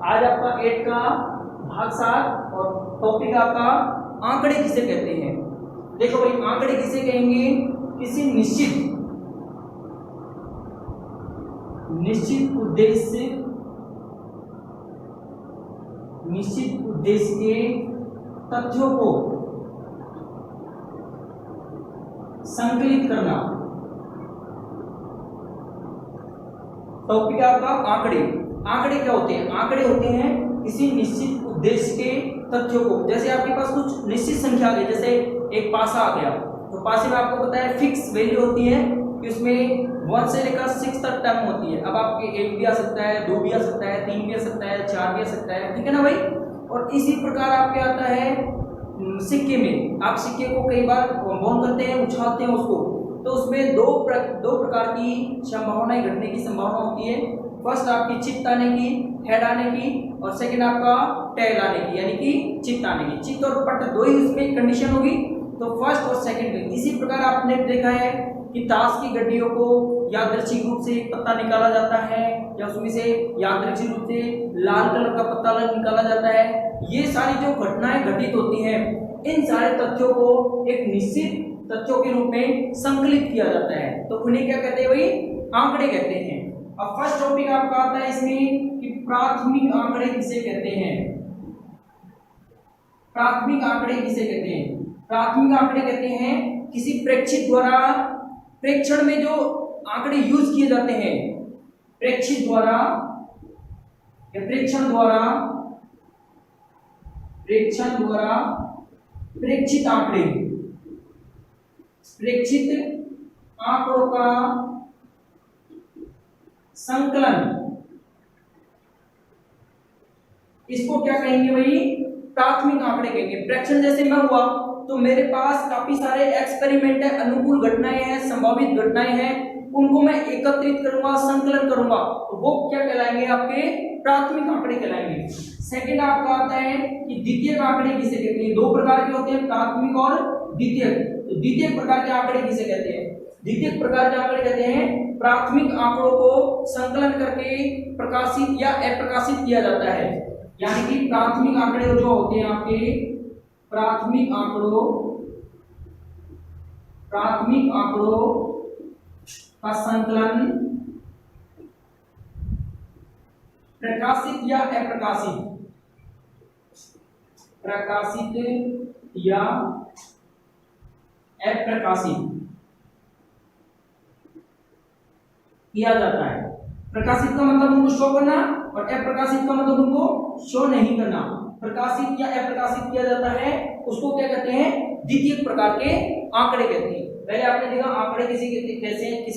आज आपका 8 का भाग 7 और टॉपिक आपका आंकड़े किसे कहते हैं। देखो भाई, आंकड़े किसे कहेंगे? किसी निश्चित उद्देश्य के तथ्यों को संकलित करना। टॉपिक आपका आंकड़े। आंकड़े क्या होते हैं? आंकड़े होते हैं किसी निश्चित उद्देश्य के तथ्यों को। जैसे आपके पास कुछ निश्चित संख्या आ गई, जैसे एक पासा आ गया, तो पासे में आपको पता है फिक्स वैल्यू होती है कि उसमें 1 से लेकर 6 तक टर्म होती है। अब आपके 1 भी आ सकता है, 2 भी आ सकता है, 3 भी आ सकता है, 4 भी आ सकता है, ठीक है ना भाई। और इसी प्रकार आपके आता है सिक्के में। आप सिक्के को कई बार बॉन्ड करते हैं, उछालते हैं उसको, तो उसमें दो प्रकार की संभावनाएं घटने की संभावना होती है। फर्स्ट आपकी चित्त आने की, हेड आने की, और सेकंड आपका टेल आने की, यानी कि चित्त आने की। चित्त और पट दो ही उसमें कंडीशन होगी, तो फर्स्ट और सेकंड में। इसी प्रकार आपने देखा है कि ताश की गड्डियों को यादृच्छिक रूप से एक पत्ता निकाला जाता है, या उसमें से यादृच्छिक रूप से लाल कलर का पत्ता निकाला जाता है। ये सारी जो घटनाएं घटित होती हैं, इन सारे तथ्यों को एक निश्चित तथ्यों के रूप में संकलित किया जाता है, तो उन्हें क्या कहते हैं भाई? आंकड़े कहते हैं। अब फर्स्ट टॉपिक आपका आता है इसमें कि प्राथमिक आंकड़े किसे कहते हैं। प्राथमिक आंकड़े किसे कहते हैं? प्राथमिक आंकड़े कहते हैं किसी प्रेक्षित द्वारा, प्रेक्षण में जो आंकड़े यूज किए जाते हैं, प्रेक्षित द्वारा या प्रेक्षण द्वारा प्रेक्षित आंकड़े, प्रेक्षित आंकड़ों का संकलन, इसको क्या कहेंगे भाई? प्राथमिक आंकड़े कहेंगे। प्रेक्षण जैसे मैं हुआ तो मेरे पास काफी सारे एक्सपेरिमेंट है, अनुकूल घटनाएं हैं, संभावित घटनाएं हैं, उनको मैं एकत्रित करूंगा, संकलन करूंगा, तो वो क्या कहलाएंगे? आपके प्राथमिक आंकड़े कहलाएंगे। सेकंड आपका आता है कि द्वितीयक आंकड़े किसे कहते हैं। दो प्रकार के होते हैं, प्राथमिक और द्वितीयक। तो द्वितीयक प्रकार के आंकड़े किसे कहते हैं? द्वितीयक प्रकार के आंकड़े कहते हैं प्राथमिक आंकड़ों को संकलन करके प्रकाशित या अप्रकाशित किया जाता है। यानी कि प्राथमिक आंकड़े जो होते हैं आपके, प्राथमिक आंकड़ों का संकलन प्रकाशित या अप्रकाशित, प्रकाशित या अप्रकाशित किया जाता है। प्रकाशित का मतलब उनको शो करना, और अप्रकाशित का मतलब उनको शो नहीं करना। प्रकाशित या अप्रकाशित किया जाता है, उसको क्या कहते हैं? द्वितीयक प्रकार के आंकड़े कहते हैं। पहले आपने देखा आंकड़े किसे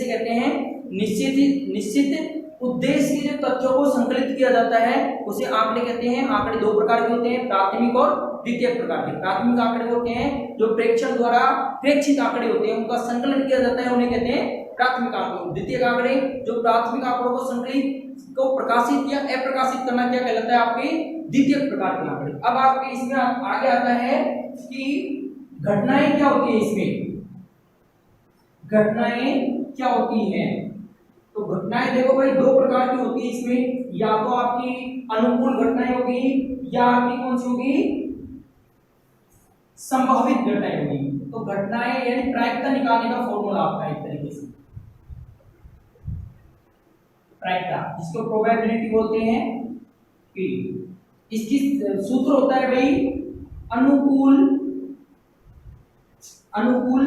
कहते हैं? निश्चित उद्देश्य के जो तथ्यों को संकलित किया जाता है उसे आंकड़े कहते हैं। आंकड़े दो प्रकार के होते हैं, प्राथमिक और द्वितीयक प्रकार के। प्राथमिक आंकड़े होते हैं जो प्रेक्षण द्वारा प्रेक्षित आंकड़े होते हैं, उनका संकलन किया जाता है, उन्हें कहते हैं प्राथमिक आंकड़े। द्वितीयक आंकड़े जो प्राथमिक आंकड़ों को संकलित को प्रकाशित या अप्रकाशित करना क्या कहलाता है? आपके द्वितीयक प्रकार के आंकड़े। अब आपके इसमें आगे आता है कि घटनाएं क्या होती है। इसमें घटनाएं क्या होती हैं? तो घटनाएं देखो भाई दो प्रकार की होती है इसमें, या तो आपकी अनुकूल घटनाएं होगी, या आपकी कौन सी होगी? संभावित घटनाएं होगी। तो घटनाएं यानी प्रायिकता निकालने का फॉर्मूला आपका एक तरीके से प्रायिकता, जिसको प्रोबेबिलिटी बोलते हैं, P। इसकी सूत्र होता है भाई अनुकूल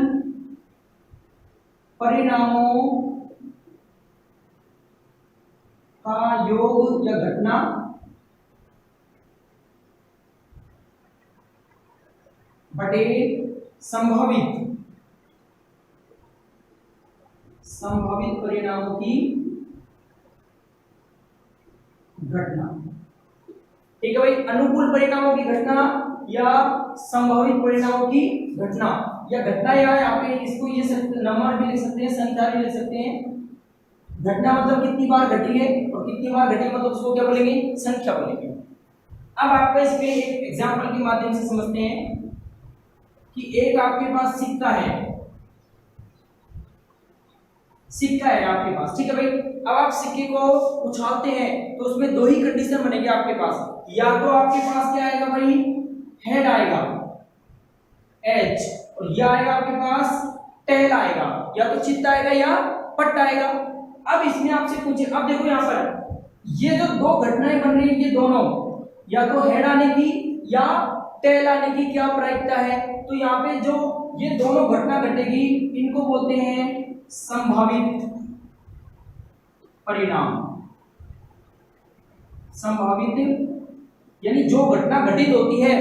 परिणामों का योग या घटना बटे संभावित परिणामों की घटना। ठीक है भाई, अनुकूल परिणामों की घटना या संभावित परिणामों की घटना, या घटना यहाँ पे इसको ये नंबर भी लिख सकते हैं, संख्या भी लिख सकते हैं। घटना मतलब कितनी बार घटी है, और कितनी बार घटी मतलब उसको क्या बोलेंगे? संख्या बोलेंगे। अब आपका इसमें एक एग्जांपल के माध्यम से समझते हैं कि एक आपके पास सिक्का है, सिक्का है आपके पास, ठीक है भाई। अब आप सिक्के को उछालते हैं तो उसमें दो ही कंडीशन बनेगी आपके पास, या तो आपके पास क्या आएगा भाई, हेड आएगा एच, और यह आएगा आपके पास टेल आएगा, या तो चित्त आएगा या पट्ट आएगा। अब इसमें आपसे पूछे, अब देखो यहाँ पर ये जो दो घटनाएं बन रही है, ये दोनों या तो हेड आने की या टेल आने की क्या प्रायिकता है, तो यहाँ पे जो ये दोनों घटना घटेगी इनको बोलते हैं संभावित परिणाम। संभावित यानी जो घटना घटित होती है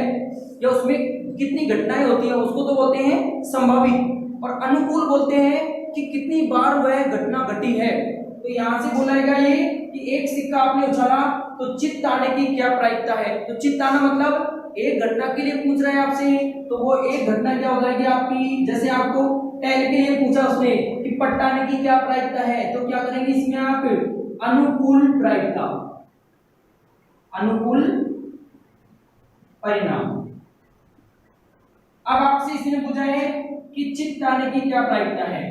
या उसमें कितनी घटनाएं होती हैं उसको तो बोलते हैं संभावित, और अनुकूल बोलते हैं कि कितनी बार वह घटना घटी है। तो यहां से बोला जाएगा ये कि एक सिक्का आपने उछाला तो चित्त आने की क्या प्रायिकता है, तो चित्त आना मतलब एक घटना के लिए पूछ रहा है आपसे, तो वो एक घटना क्या हो जाएगी आपकी, जैसे आपको टेल के लिए पूछा उसने कि पट्ट आने की क्या प्रायिकता है, तो क्या करेंगे इसमें आप अनुकूल प्रायिकता, अनुकूल परिणाम। अब आपसे इसने पूछा है कि चित्त आने की क्या प्रायिकता है,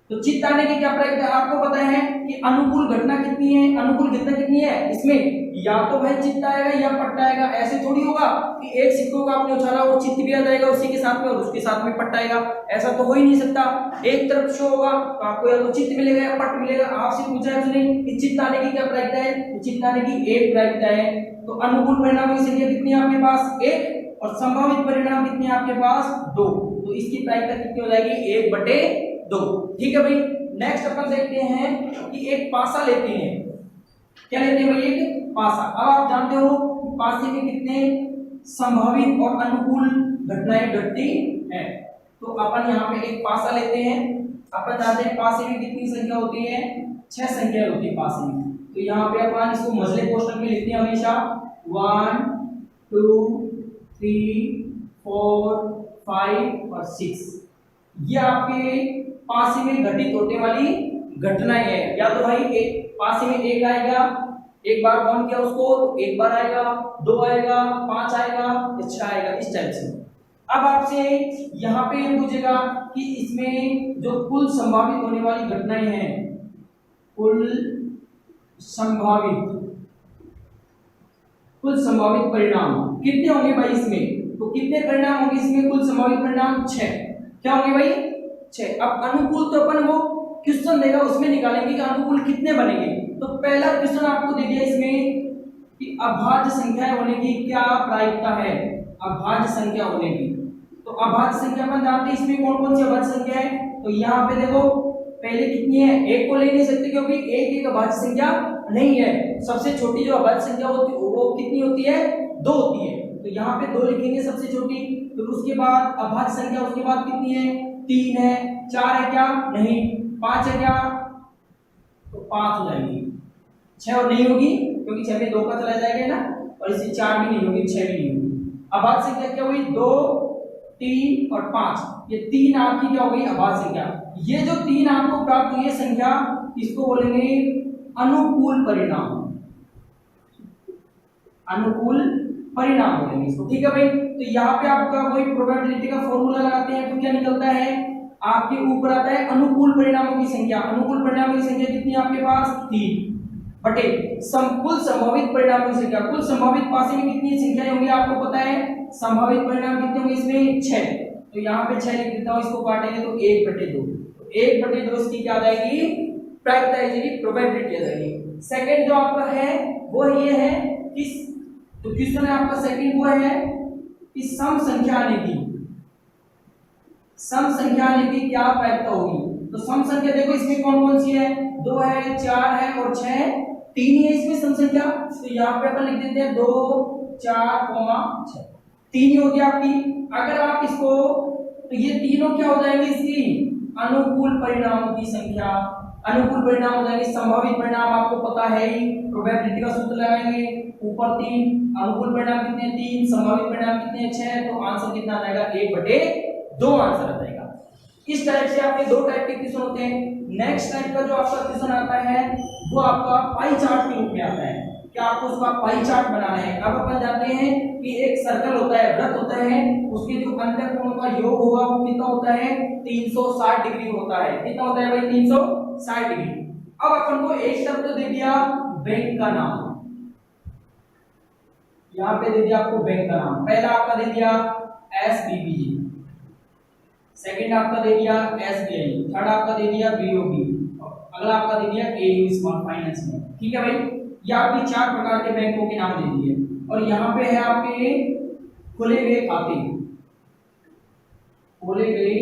तो चित्त आने की क्या प्रायिकता, आपको पता है कि अनुकूल घटना कितनी है, अनुकूल घटना कितनी है इसमें, या तो भाई चित्त आएगा या पट्ट आएगा। ऐसे थोड़ी होगा कि एक सिक्कों का आपने उछाला वो चित्त भी आ जाएगा उसी के साथ में और उसके साथ में पट्ट आएगा, ऐसा तो हो ही नहीं सकता। एक तरफ शो होगा तो आपको या तो चित्त मिलेगा या पट्ट मिलेगा। आपसे पूछा है उसने कि चित्त आने की क्या प्रायिकता है, तो चित्त आने की एक प्रायिकता है। तो अनुकूल परिणाम की संख्या कितनी है आपके पास, एक, और संभावित परिणाम कितनी है आपके पास, दो। तो इसकी प्रायिकता कितनी हो जाएगी, 1/2। ठीक है भाई। नेक्स्ट अपन देखते हैं कि एक पासा लेते हैं, क्या लेते हैं भाई, एक पासा। अब आप जानते हो पासे में कितने संभावित और अनुकूल घटनाएं घटती है, तो अपन यहाँ पे एक पासा लेते हैं। अपन जानते हैं पासे में कितनी संख्या होती है, 6 संख्या होती है पासे में। तो यहाँ पे अपन इसको मझले कोष्ठक में लिखते हैं हमेशा 1 2 3 4 5 और 6। ये आपके पासे में घटित होने वाली घटनाएं है। या तो भाई एक पासे में एक आएगा, एक बार काउंट किया उसको, एक बार आएगा, 2 आएगा, 5 आएगा, 6 आएगा, इस टाइप से। अब आपसे यहाँ पे ये पूछेगा कि इसमें जो कुल संभावित होने वाली घटनाएं हैं, कुल संभावित परिणाम कितने होंगे भाई इसमें, तो कितने परिणाम होंगे इसमें, कुल संभावित परिणाम 6। क्या होंगे भाई, 6। अब अनुकूल तो अपन वो क्वेश्चन देगा उसमें निकालेंगे कि अनुकूल कितने बनेंगे। तो पहला क्वेश्चन आपको दे दिया इसमें कि अभाज्य संख्या होने की क्या प्रायिकता है, अभाज्य संख्या होने की। तो अभाज्य संख्या अपन जानते हैं इसमें कौन कौन सी अभाज्य संख्या है, तो यहाँ पे देखो पहले कितनी है, एक को ले नहीं सकते क्योंकि एक अभाज्य संख्या नहीं है। सबसे छोटी जो अभाज्य संख्या होती है वो कितनी होती है, 2 होती है। तो यहाँ पे 2 लिखेंगे सबसे छोटी। तो उसके बाद अभाज्य संख्या उसके बाद कितनी है, 3 है, 4 है क्या, नहीं, 5 है क्या, तो 5 हो जाएगी। 6 और नहीं होगी क्योंकि 6 में 2 का चला जाएगा ना, और इसी 4 भी नहीं होगी, 6 भी नहीं होगी। अभाज्य संख्या क्या हुई, 2 3 और 5, ये 3 आपकी क्या हो गई अभाज्य संख्या। ये जो 3 आपको प्राप्त हुई है संख्या, इसको बोलेंगे अनुकूल परिणाम, अनुकूल परिणाम बोलेंगे इसको। ठीक है भाई। तो यहाँ पे आपका वही प्रोबेबिलिटी का फॉर्मूला लगाते हैं तो क्या निकलता है, आपके ऊपर आता है अनुकूल परिणामों की संख्या। अनुकूल परिणामों की संख्या कितनी है आपके पास, 3 बटे कुल संभावित परिणामों की संख्या। कुल संभावित पासे में कितनी संख्याएं होंगी आपको पता है, संभावित परिणाम कितने होंगे इसमें, 6। तो यहाँ पे 6 लिख देता हूँ, इसको काटेंगे तो 1/2। तो 1/2 इसकी क्या आ जाएगी, प्रायिकता आ जाएगी, प्रोबेबिलिटी आ जाएगी। सेकंड जो आपका है वो ये है कि तो क्वेश्चन है आपका सेकंड वो है कि सम संख्या आने की, सम संख्या आने की क्या प्रायिकता होगी। तो सम संख्या देखो इसमें कौन कौन सी है, 2 है, 4 है और 6 है, 3 है इसमें सम संख्या। तो यहाँ पे अपन लिख देते हैं 2 4 6, 3 ही होगी आपकी। अगर आप इसको, तो ये तीनों क्या हो जाएंगे इसकी अनुकूल परिणामों की संख्या। अनुकूल परिणाम हो जाएंगे, संभावित परिणाम आपको पता है ही, प्रोबेबिलिटी का सूत्र लगाएंगे, ऊपर 3, अनुकूल परिणाम कितने 3, संभावित परिणाम कितने 6, तो आंसर कितना आ जाएगा 1/2 आंसर आ जाएगा। इस टाइप से आपके 2 टाइप के क्वेश्चन होते हैं। नेक्स्ट टाइप का जो आपका क्वेश्चन आता है वो आपका पाई चार्ट के रूप में आता है। कि आपको उसका पाई चार्ट बनाना है। अब अपन जानते हैं कि एक सर्कल होता है, वृत्त होता है, उसके जो अंतःकोण का योग होगा वो कितना होता है 360 डिग्री होता है। कितना होता है भाई 360 डिग्री। अब अपन को एक शब्द दे दिया बैंक का नाम, यहां पे दे दिया आपको बैंक का नाम। पहला आपका दे दिया SBBJ, सेकंड आपका दे दिया SBI, थर्ड आपका दे दिया BOB, अगला आपका दे दिया AU स्मॉल फाइनेंस बैंक। ठीक है भाई, ये आपके 4 प्रकार के बैंकों के नाम दे दिए। और यहाँ पे है आपके खोले गए खाते, खोले गए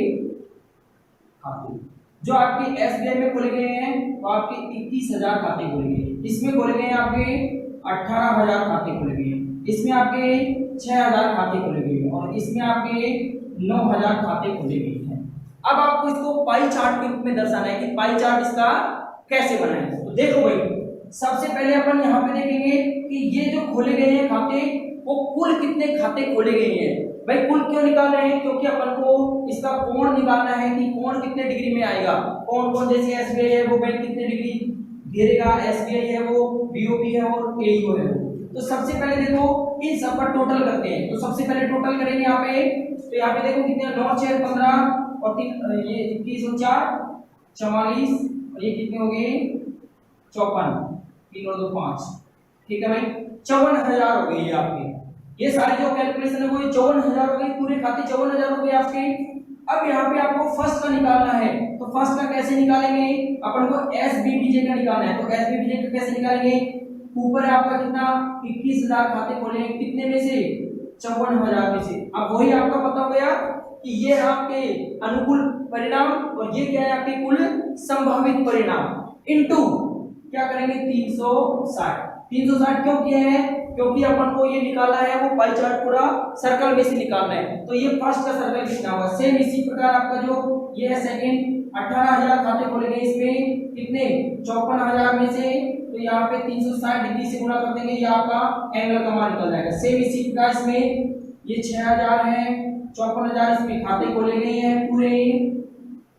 खाते जो आपके SBI में खोले गए हैं वो आपके 21,000 खाते खोले गए। इसमें खोले गए हैं आपके 18,000 खाते खोले गए, इसमें आपके 6,000 खाते खोले गए और इसमें आपके 9,000 खाते खोले गए हैं। अब आपको इसको पाई चार्ट के रूप में दर्शाना है कि पाई चार्ट इसका कैसे बनाएं। तो देखो भाई, सबसे पहले अपन यहाँ पे देखेंगे कि ये जो खोले गए हैं खाते वो कुल कितने खाते खोले गए हैं। भाई कुल क्यों निकाल रहे हैं, क्योंकि अपन को इसका कोण निकालना है कि कोण कितने डिग्री में आएगा। कौन कौन, जैसे SBI है वो बैंक कितने डिग्री घेरेगा, SBI है वो BOB है और AU है। तो सबसे पहले देखो इन सब का टोटल करते हैं। तो सबसे पहले टोटल करेंगे यहाँ पे, तो यहाँ पे देखो कितने 9 6 15 और 3 ये 21 और 4 44 और ये कितने हो गए 54, 3 और 2 5। ठीक है भाई, 54,000 हो गई आपके। ये सारी जो कैलकुलेशन है वो 54,000 हो गई, पूरे खाते 54,000 हो गए आपके। अब यहाँ पे आपको फर्स्ट का निकालना है, तो फर्स्ट का कैसे निकालेंगे, अपन को SBBJ का निकालना है। तो SBBJ का कैसे निकालेंगे, ऊपर आपका कितना 21,000 खाते खोले, कितने में से 54,000 में से। अब वही आपका पता हो गया कि ये आपके अनुकूल परिणाम और ये क्या है आपके कुल संभावित परिणाम इनटू क्या करेंगे 360। 360 क्यों किया है, क्योंकि अपन को ये निकालना है वो पाई चार्ट पूरा सर्कल में से निकालना है। तो ये फर्स्ट का सर्कल कितना होगा, सेम इसी प्रकार आपका जो ये है सेकंड 18,000 खाते खोले गए, इसमें कितने 54,000 में से, तो यहाँ पे 360 डिग्री से गुणा कर देंगे, ये आपका एंगल का मान निकल जाएगा। सेम इसी प्रकार इसमें ये 6,000 है, 54,000 इसमें खाते खोले गए हैं पूरे।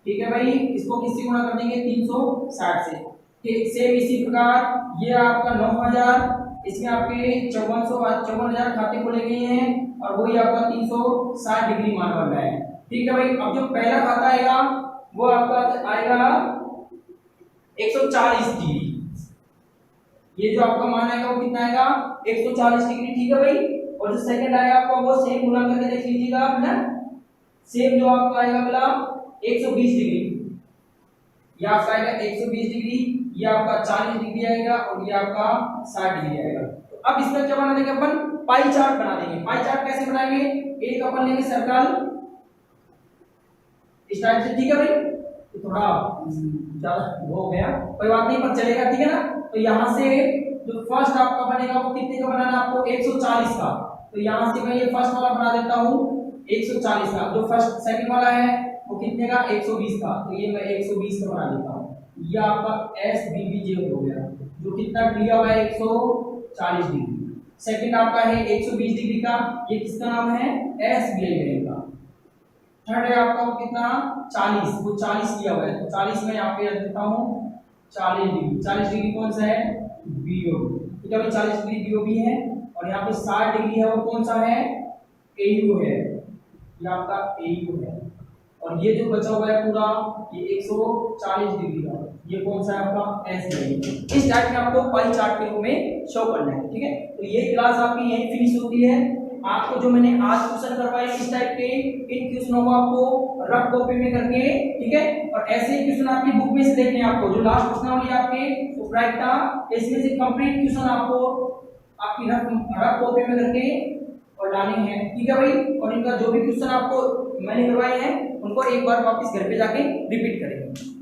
ठीक है भाई, इसको किससे गुणा कर देंगे 360 से। ठीक, सेम इसी प्रकार ये आपका 9,000, इसमें आपके 54,000 खाते खोले गए हैं और वही आपका 360 डिग्री मान बन रहा है। ठीक है भाई, अब जो पहला खाता आएगा वो आपका आएगा 140 डिग्री। ये जो आपका मान आएगा वो कितना आएगा 140 डिग्री। ठीक है भाई, और जो सेकंड आएगा आपका वो सेम गुणा करके देख लीजिएगा आप ना, सेम जो आपका आएगा अगला 120 डिग्री, ये आपका आएगा 120 डिग्री, ये आपका 40 डिग्री आएगा और ये आपका 60 डिग्री आएगा। तो अब इसका क्या बना देंगे अपन, पाई चार्ट बना देंगे। पाई चार्ट कैसे बनाएंगे, एक अपन लेंगे सर्कल इस टाइप से। ठीक है भाई, तो थोड़ा ज्यादा हो गया, कोई बात नहीं, पर चलेगा। ठीक है ना, तो यहाँ से जो फर्स्ट आपका बनेगा वो कितने का बनाना है आपको 140 का। तो यहाँ से मैं ये फर्स्ट वाला बना देता हूँ 140 का। जो फर्स्ट सेकंड वाला है वो कितने का 120 का, तो ये मैं 120 का बना देता हूँ। ये आपका SBBJ हो गया, जो कितना दिया हुआ है 140 डिग्री। सेकंड आपका है 120 डिग्री का, ये किसका नाम है SBI बैंक का। थर्ड है आपका वो कितना 40, वो 40 दिया हुआ है, तो 40 में यहाँ पे रख देता हूँ 40 डिग्री। 40 डिग्री कौन सा है BOB। ठीक है भाई, 40 डिग्री BOB है। और यहाँ पे 60 डिग्री है वो कौन सा है AU है, ये आपका AU है। और ये जो बचा हुआ है पूरा ये 140 डिग्री का, ये कौन सा है आपका SBI। इस टाइप में आपको पाई चार्ट के रूप में शो करना है। ठीक है, तो ये क्लास आपकी यही फिनिश होती है। आपको जो मैंने आज क्वेश्चन करवाए इस टाइप के, इन क्वेश्चनों को आपको रफ कॉपी में करके, ठीक है, और ऐसे क्वेश्चन आपकी बुक में से देखने हैं आपको। जो लास्ट क्वेश्चन वाली आपके वो राइट था, इसमें से कंप्लीट क्वेश्चन आपको आपकी रफ कॉपी में करके और लाने हैं। ठीक है भाई, और इनका जो भी क्वेश्चन आपको मैंने करवाए हैं उनको एक बार वापस घर पे जाके रिपीट करेंगे।